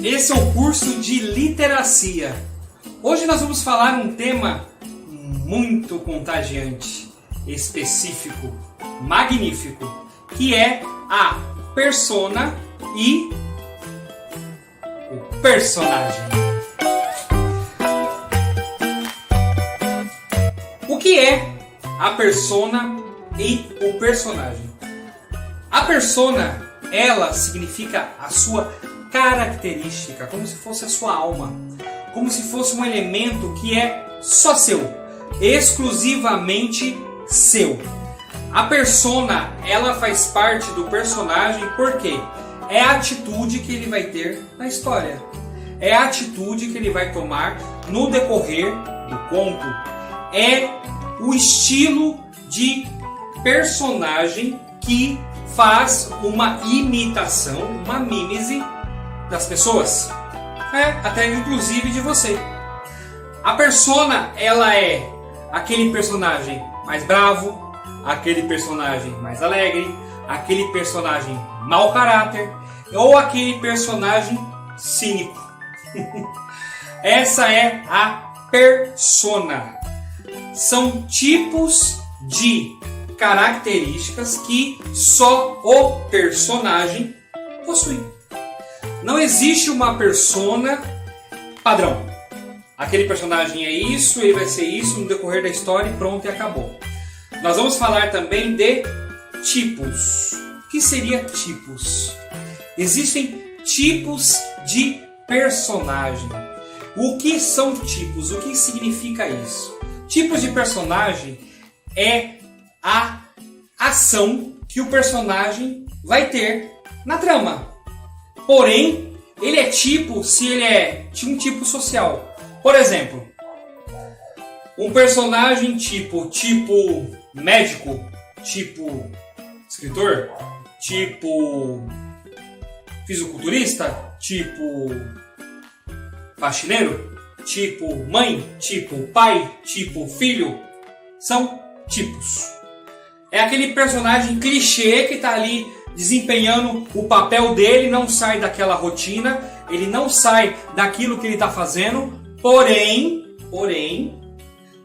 Esse é o curso de literacia. Hoje nós vamos falar um tema muito contagiante, específico, magnífico, que é a persona e o personagem. O que é a persona e o personagem? A persona, ela significa a sua característica, como se fosse a sua alma, como se fosse um elemento que é só seu, exclusivamente seu. A persona, ela faz parte do personagem porque é a atitude que ele vai ter na história, é a atitude que ele vai tomar no decorrer do conto, é o estilo de personagem que faz uma imitação, uma mímese das pessoas, até inclusive de você. A persona, ela é aquele personagem mais bravo, aquele personagem mais alegre, aquele personagem mau caráter ou aquele personagem cínico. Essa é a persona. São tipos de características que só o personagem possui. Não existe uma persona padrão. Aquele personagem é isso, ele vai ser isso no decorrer da história e pronto, e acabou. Nós vamos falar também de tipos. O que seria tipos? Existem tipos de personagem. O que são tipos? O que significa isso? Tipos de personagem é a ação que o personagem vai ter na trama. Porém, ele é tipo se ele é de um tipo social. Por exemplo, um personagem tipo médico, tipo escritor, tipo fisiculturista, tipo faxineiro, tipo mãe, tipo pai, tipo filho, são tipos. É aquele personagem clichê que está ali desempenhando o papel dele, não sai daquela rotina, ele não sai daquilo que ele está fazendo, porém,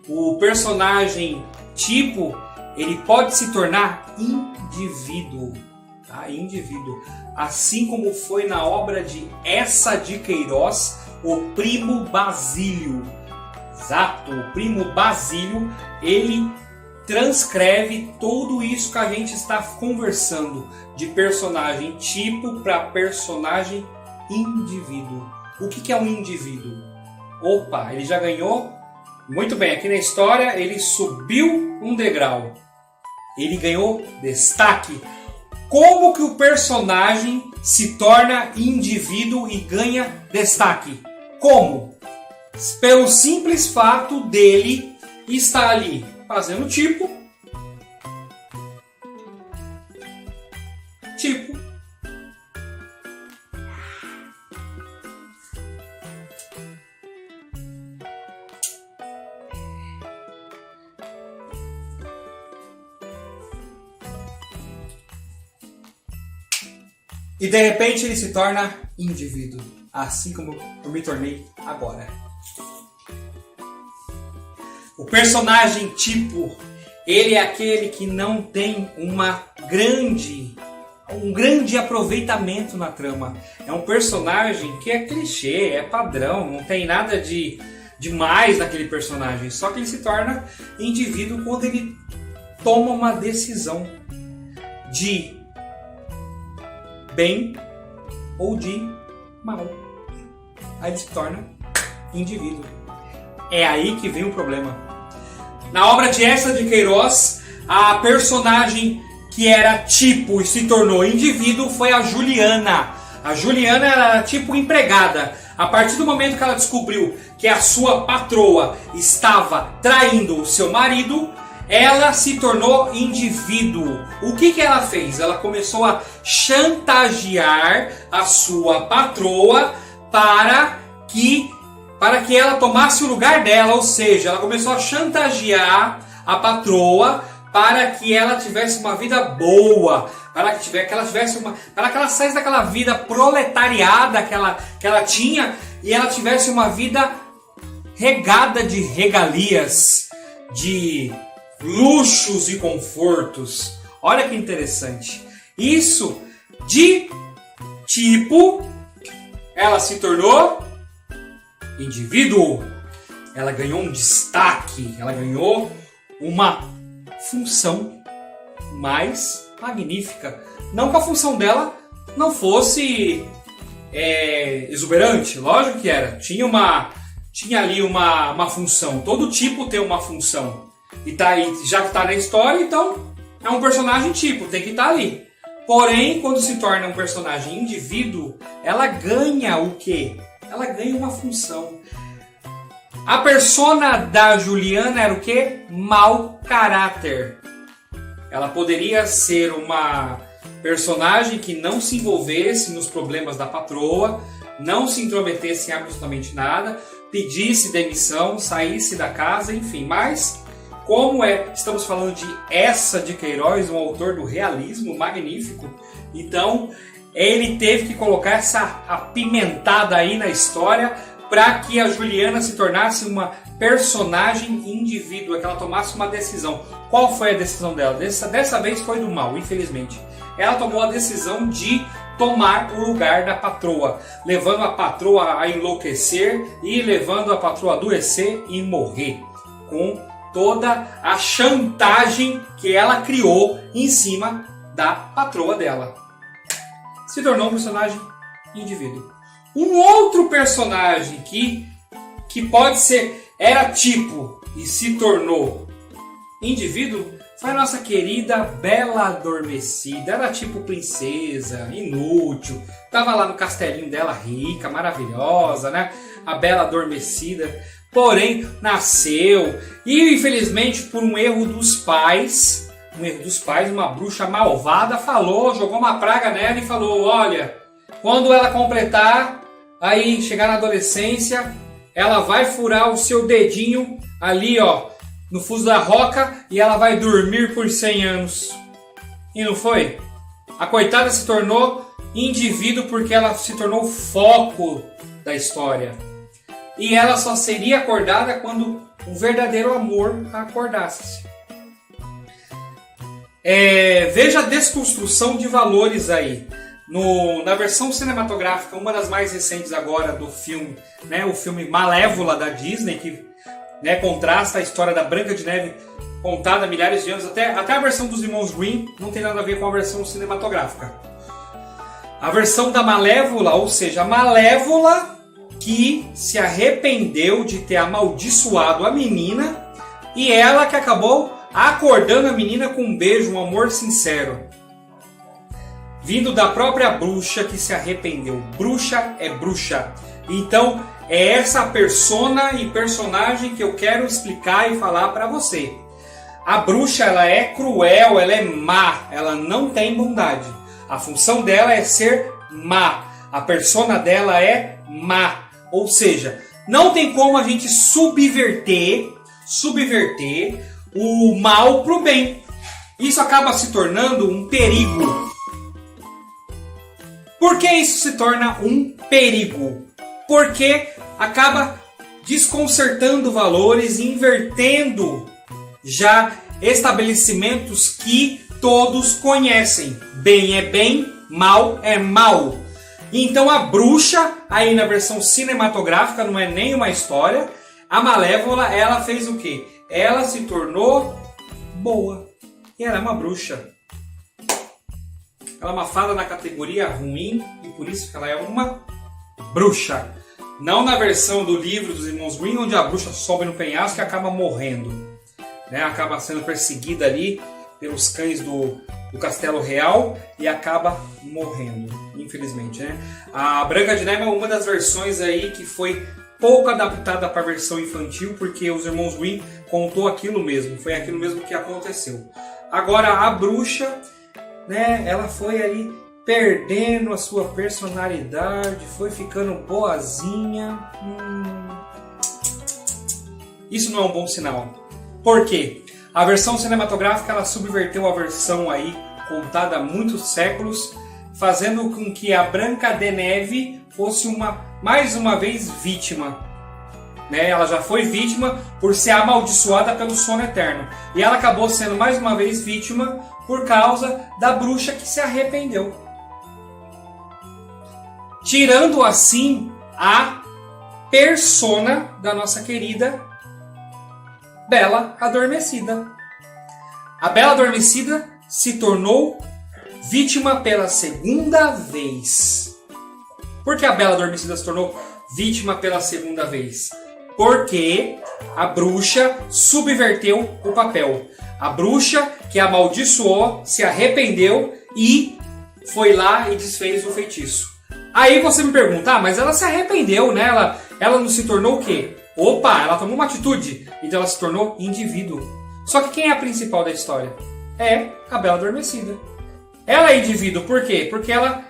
o personagem tipo, ele pode se tornar indivíduo, tá? Indivíduo. Assim como foi na obra de Eça de Queiroz, o Primo Basílio. Exato, o Primo Basílio, ele transcreve tudo isso que a gente está conversando, de personagem tipo para personagem indivíduo. O que é um indivíduo? Opa, ele já ganhou? Muito bem, aqui na história ele subiu um degrau. Ele ganhou destaque. Como que o personagem se torna indivíduo e ganha destaque? Como? Pelo simples fato dele estar ali fazendo tipo. E de repente ele se torna indivíduo, assim como eu me tornei agora. O personagem tipo, ele é aquele que não tem um grande aproveitamento na trama. É um personagem que é clichê, é padrão, não tem nada de demais naquele personagem. Só que ele se torna indivíduo quando ele toma uma decisão de bem ou de mal. Aí ele se torna indivíduo. É aí que vem o problema. Na obra de Eça de Queiroz, a personagem que era tipo e se tornou indivíduo foi a Juliana. A Juliana era tipo empregada. A partir do momento que ela descobriu que a sua patroa estava traindo o seu marido, ela se tornou indivíduo. O que ela fez? Ela começou a chantagear a sua patroa para que ela tomasse o lugar dela. Ou seja, ela começou a chantagear a patroa para que ela tivesse uma vida boa, para que ela saísse daquela vida proletariada que ela tinha e ela tivesse uma vida regada de regalias, de luxos e confortos. Olha que interessante. Isso de tipo, ela se tornou indivíduo. Ela ganhou um destaque, ela ganhou uma função mais magnífica. Não que a função dela não fosse exuberante, lógico que era. Tinha ali uma função. Todo tipo tem uma função. E tá aí, já que está na história, então é um personagem tipo, tem que estar ali. Porém, quando se torna um personagem indivíduo, ela ganha o quê? Ela ganha uma função. A persona da Juliana era o quê? Mau caráter. Ela poderia ser uma personagem que não se envolvesse nos problemas da patroa, não se intrometesse em absolutamente nada, pedisse demissão, saísse da casa, enfim. Mas, como estamos falando de Eça de Queiroz, um autor do realismo magnífico, então ele teve que colocar essa apimentada aí na história para que a Juliana se tornasse uma personagem indivídua, que ela tomasse uma decisão. Qual foi a decisão dela? Dessa vez foi do mal, infelizmente. Ela tomou a decisão de tomar o lugar da patroa, levando a patroa a enlouquecer e levando a patroa a adoecer e morrer, com toda a chantagem que ela criou em cima da patroa dela. Se tornou um personagem indivíduo. Um outro personagem que pode ser, era tipo e se tornou indivíduo, foi a nossa querida Bela Adormecida. Era tipo princesa, inútil, tava lá no castelinho dela, rica, maravilhosa, né? A Bela Adormecida. Porém, nasceu e infelizmente por um erro dos pais, uma bruxa malvada jogou uma praga nela e falou: olha, quando ela completar, aí chegar na adolescência, ela vai furar o seu dedinho ali, ó, no fuso da roca, e ela vai dormir por 100 anos. E não foi? A coitada se tornou indivíduo porque ela se tornou o foco da história. E ela só seria acordada quando um verdadeiro amor a acordasse. Veja a desconstrução de valores aí. Na versão cinematográfica, uma das mais recentes agora do filme, né, o filme Malévola da Disney, que, né, contrasta a história da Branca de Neve contada há milhares de anos, até a versão dos irmãos Grimm não tem nada a ver com a versão cinematográfica. A versão da Malévola, ou seja, a Malévola que se arrependeu de ter amaldiçoado a menina e ela que acabou acordando a menina com um beijo, um amor sincero. Vindo da própria bruxa que se arrependeu. Bruxa é bruxa. Então, é essa persona e personagem que eu quero explicar e falar para você. A bruxa, ela é cruel, ela é má, ela não tem bondade. A função dela é ser má. A persona dela é má. Ou seja, não tem como a gente subverter o mal para o bem. Isso acaba se tornando um perigo. Por que isso se torna um perigo? Porque acaba desconcertando valores e invertendo já estabelecimentos que todos conhecem. Bem é bem, mal é mal. Então a bruxa, aí na versão cinematográfica, não é nem uma história, a Malévola, ela fez o quê? Ela se tornou boa. E ela é uma bruxa. Ela é uma fada na categoria ruim e por isso que ela é uma bruxa. Não na versão do livro dos irmãos Grimm, onde a bruxa sobe no penhasco e acaba morrendo, né? Acaba sendo perseguida ali pelos cães do Castelo Real e acaba morrendo, infelizmente, né? A Branca de Neve é uma das versões aí que foi pouco adaptada para a versão infantil, porque os irmãos Grimm contou aquilo mesmo, foi aquilo mesmo que aconteceu. Agora a bruxa, né, ela foi ali perdendo a sua personalidade, foi ficando boazinha. Isso não é um bom sinal. Por quê? A versão cinematográfica ela subverteu a versão aí contada há muitos séculos, fazendo com que a Branca de Neve fosse mais uma vez vítima. Né? Ela já foi vítima por ser amaldiçoada pelo sono eterno. E ela acabou sendo mais uma vez vítima por causa da bruxa que se arrependeu. Tirando assim a persona da nossa querida Bela Adormecida. A Bela Adormecida se tornou vítima pela segunda vez. Por que a Bela Adormecida se tornou vítima pela segunda vez? Porque a bruxa subverteu o papel. A bruxa que amaldiçoou, se arrependeu e foi lá e desfez o feitiço. Aí você me pergunta, mas ela se arrependeu, né? Ela não se tornou o quê? Opa, ela tomou uma atitude, então ela se tornou indivíduo. Só que quem é a principal da história? É a Bela Adormecida. Ela é indivíduo, por quê? Porque ela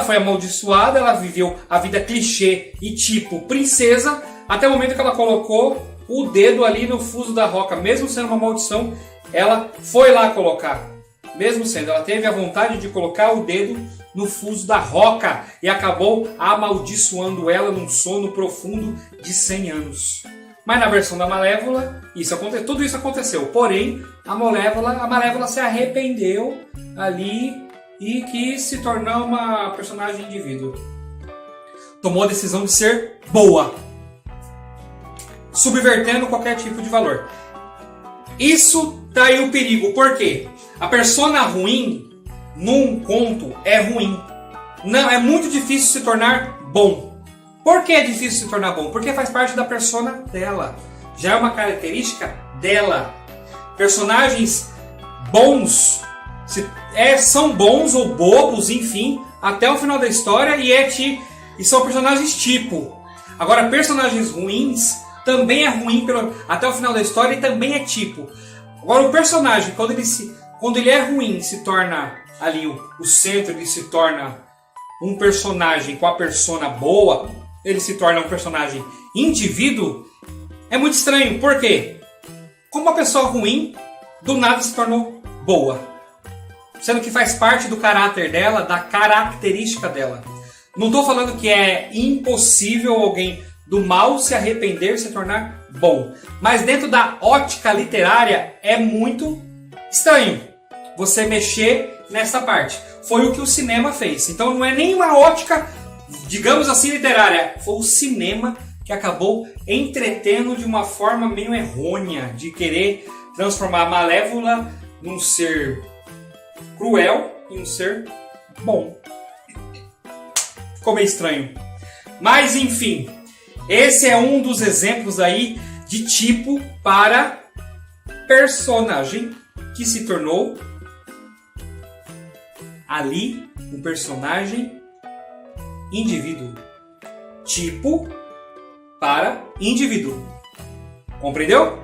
foi amaldiçoada, ela viveu a vida clichê e tipo princesa, até o momento que ela colocou o dedo ali no fuso da roca. Mesmo sendo uma maldição, ela foi lá colocar. Mesmo sendo, ela teve a vontade de colocar o dedo no fuso da roca e acabou amaldiçoando ela num sono profundo de 100 anos. Mas na versão da Malévola, tudo isso aconteceu. Porém, a Malévola se arrependeu ali e quis se tornar uma personagem indivíduo. Tomou a decisão de ser boa, subvertendo qualquer tipo de valor. Isso tá aí o perigo. Por quê? A persona ruim num conto é ruim. Não, é muito difícil se tornar bom. Por que é difícil se tornar bom? Porque faz parte da persona dela. Já é uma característica dela. Personagens bons são bons ou bobos, enfim, até o final da história e são personagens tipo. Agora, personagens ruins também é ruim até o final da história e também é tipo. Agora, o personagem, quando ele é ruim, se torna ali o centro, ele se torna um personagem com a persona boa, ele se torna um personagem indivíduo, é muito estranho. Por quê? Como uma pessoa ruim, do nada se tornou boa. Sendo que faz parte do caráter dela, da característica dela. Não estou falando que é impossível alguém do mal se arrepender e se tornar bom. Mas dentro da ótica literária é muito estranho você mexer nessa parte. Foi o que o cinema fez. Então não é nenhuma ótica, digamos assim, literária. Foi o cinema que acabou entretendo de uma forma meio errônea de querer transformar a Malévola num ser cruel e um ser bom. Ficou meio estranho. Mas enfim, esse é um dos exemplos aí de tipo para personagem que se tornou ali um personagem indivíduo. Tipo para indivíduo. Compreendeu?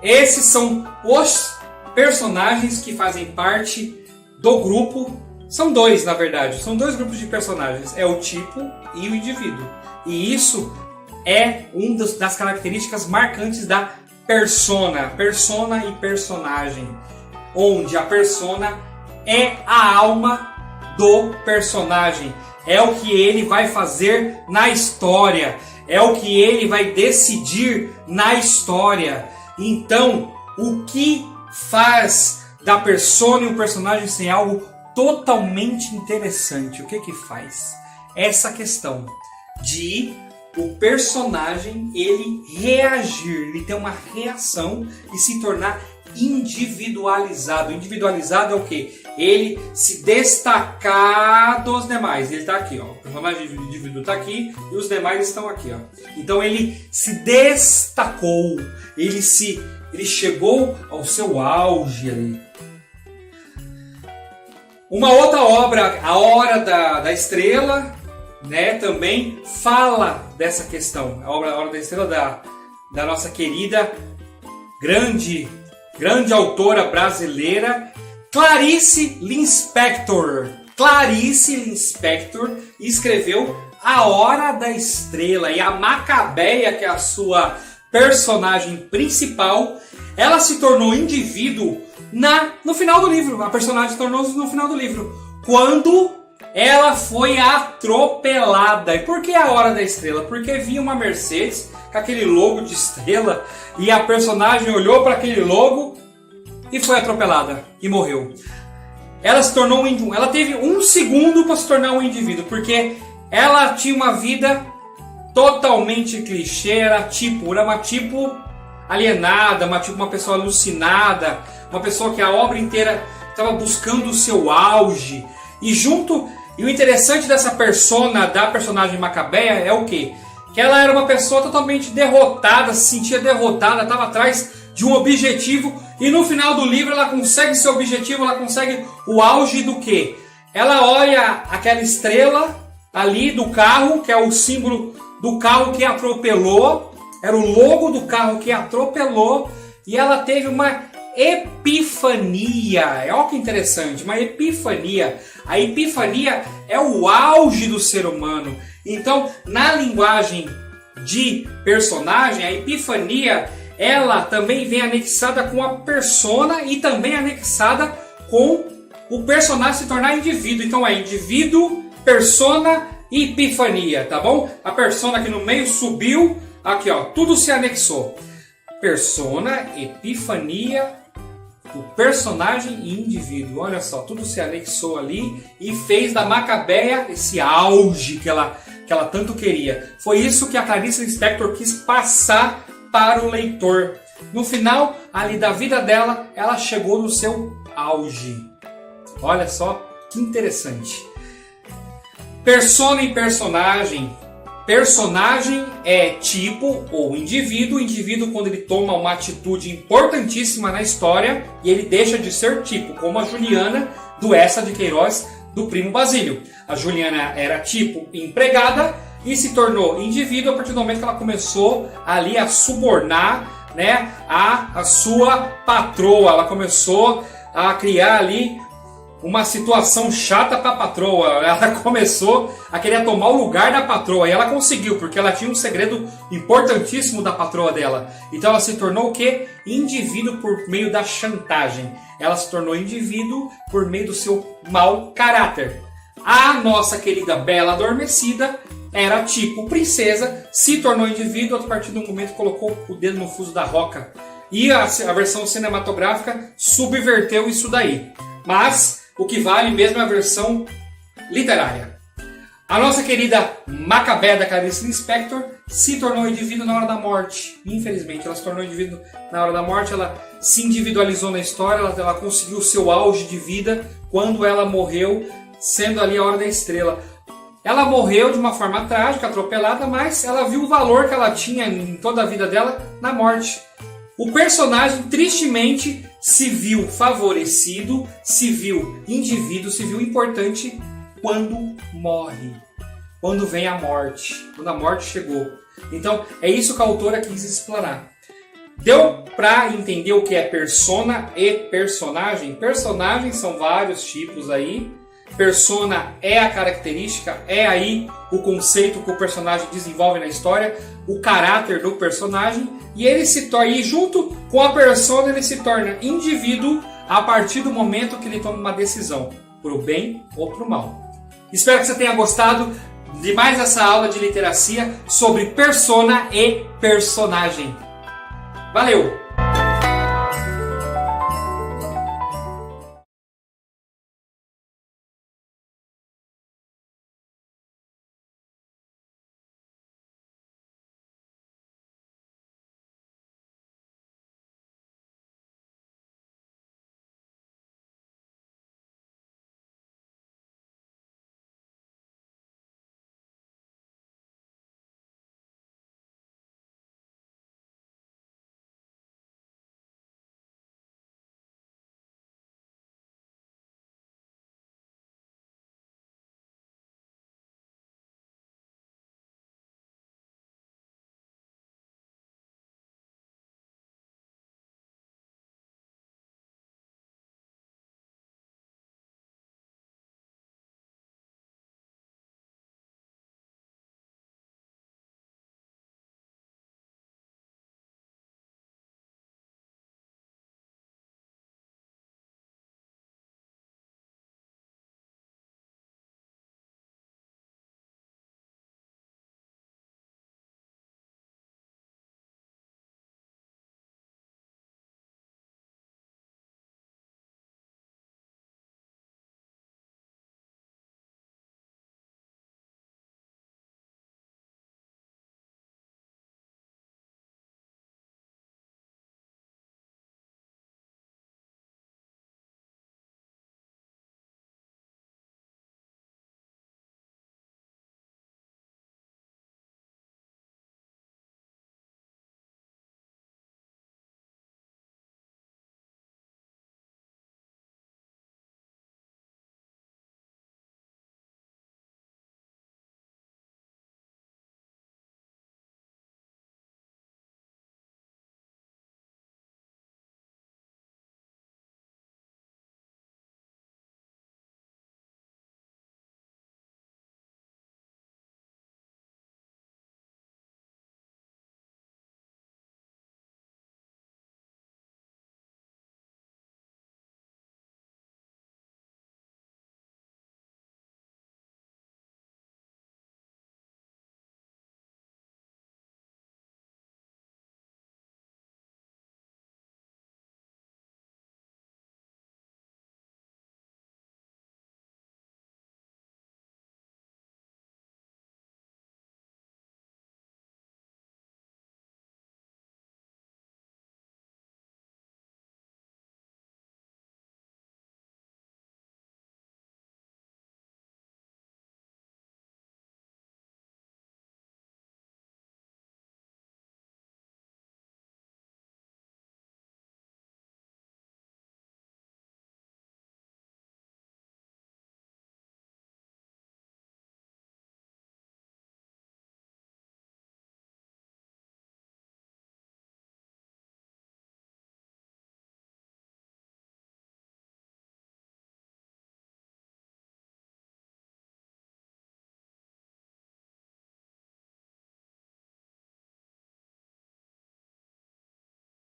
Esses são os personagens que fazem parte do grupo. São dois, na verdade. São dois grupos de personagens. É o tipo e o indivíduo. E isso é uma das características marcantes da persona. Persona e personagem. Onde a persona é a alma do personagem. É o que ele vai fazer na história. É o que ele vai decidir na história. Então, o que faz da persona e o personagem ser algo totalmente interessante? O que faz? Essa questão de o personagem ele reagir, ele ter uma reação e se tornar individualizado. Individualizado é o quê? Ele se destacar dos demais. Ele está aqui, ó. O personagem indivíduo está aqui e os demais estão aqui, ó. Então ele se destacou. Ele chegou ao seu auge ali. Uma outra obra, A Hora da Estrela, né, também fala dessa questão. A Hora da Estrela da nossa querida, grande autora brasileira, Clarice Lispector. Clarice Lispector escreveu A Hora da Estrela. E a Macabeia, que é a sua personagem principal, ela se tornou indivíduo no final do livro. A personagem tornou-se no final do livro, quando ela foi atropelada. E por que a Hora da Estrela? Porque vinha uma Mercedes com aquele logo de estrela e a personagem olhou para aquele logo e foi atropelada e morreu. Ela se tornou ela teve 1 segundo para se tornar um indivíduo, porque ela tinha uma vida totalmente clichê, era uma tipo alienada, uma pessoa alucinada, uma pessoa que a obra inteira estava buscando o seu auge. E o interessante dessa da personagem Macabeia é o quê? Que ela era uma pessoa totalmente derrotada, se sentia derrotada, estava atrás de um objetivo, e no final do livro ela consegue seu objetivo, ela consegue o auge do quê? Ela olha aquela estrela ali do carro, que é o símbolo do carro que atropelou, era o logo do carro que atropelou, e ela teve uma epifania. Olha que interessante, uma epifania. A epifania é o auge do ser humano. Então, na linguagem de personagem, a epifania, ela também vem anexada com a persona e também anexada com o personagem se tornar indivíduo. Então é indivíduo, persona e epifania, tá bom? A persona aqui no meio subiu, aqui ó, tudo se anexou. Persona, epifania, o personagem e indivíduo. Olha só, tudo se anexou ali e fez da Macabeia esse auge que ela tanto queria. Foi isso que a Clarice Lispector quis passar para o leitor. No final ali da vida dela, ela chegou no seu auge. Olha só que interessante. Persona e personagem. Personagem é tipo ou indivíduo. Indivíduo quando ele toma uma atitude importantíssima na história e ele deixa de ser tipo, como a Juliana do Eça de Queiroz, do Primo Basílio. A Juliana era tipo empregada e se tornou indivíduo a partir do momento que ela começou ali a subornar, né, a sua patroa. Ela começou a criar ali uma situação chata para a patroa. Ela começou a querer tomar o lugar da patroa e ela conseguiu, porque ela tinha um segredo importantíssimo da patroa dela. Então ela se tornou o quê? Indivíduo por meio da chantagem. Ela se tornou indivíduo por meio do seu mau caráter. A nossa querida Bela Adormecida era tipo princesa, se tornou indivíduo a partir do momento que colocou o dedo no fuso da roca. E a versão cinematográfica subverteu isso daí. Mas o que vale mesmo é a versão literária. A nossa querida Macabeia da Clarice Lispector se tornou indivíduo na hora da morte. Infelizmente, ela se tornou indivíduo na hora da morte. Ela se individualizou na história. Ela conseguiu o seu auge de vida quando ela morreu, sendo ali a Hora da Estrela. Ela morreu de uma forma trágica, atropelada, mas ela viu o valor que ela tinha em toda a vida dela na morte. O personagem, tristemente, se viu favorecido, se viu indivíduo, se viu importante quando morre. Quando vem a morte. Quando a morte chegou. Então, é isso que a autora quis explorar. Deu para entender o que é persona e personagem? Personagens são vários tipos aí. Persona é a característica, é aí o conceito que o personagem desenvolve na história, o caráter do personagem, e ele se torna, e junto com a persona ele se torna indivíduo a partir do momento que ele toma uma decisão, pro bem ou pro mal. Espero que você tenha gostado de mais essa aula de literacia sobre persona e personagem. Valeu!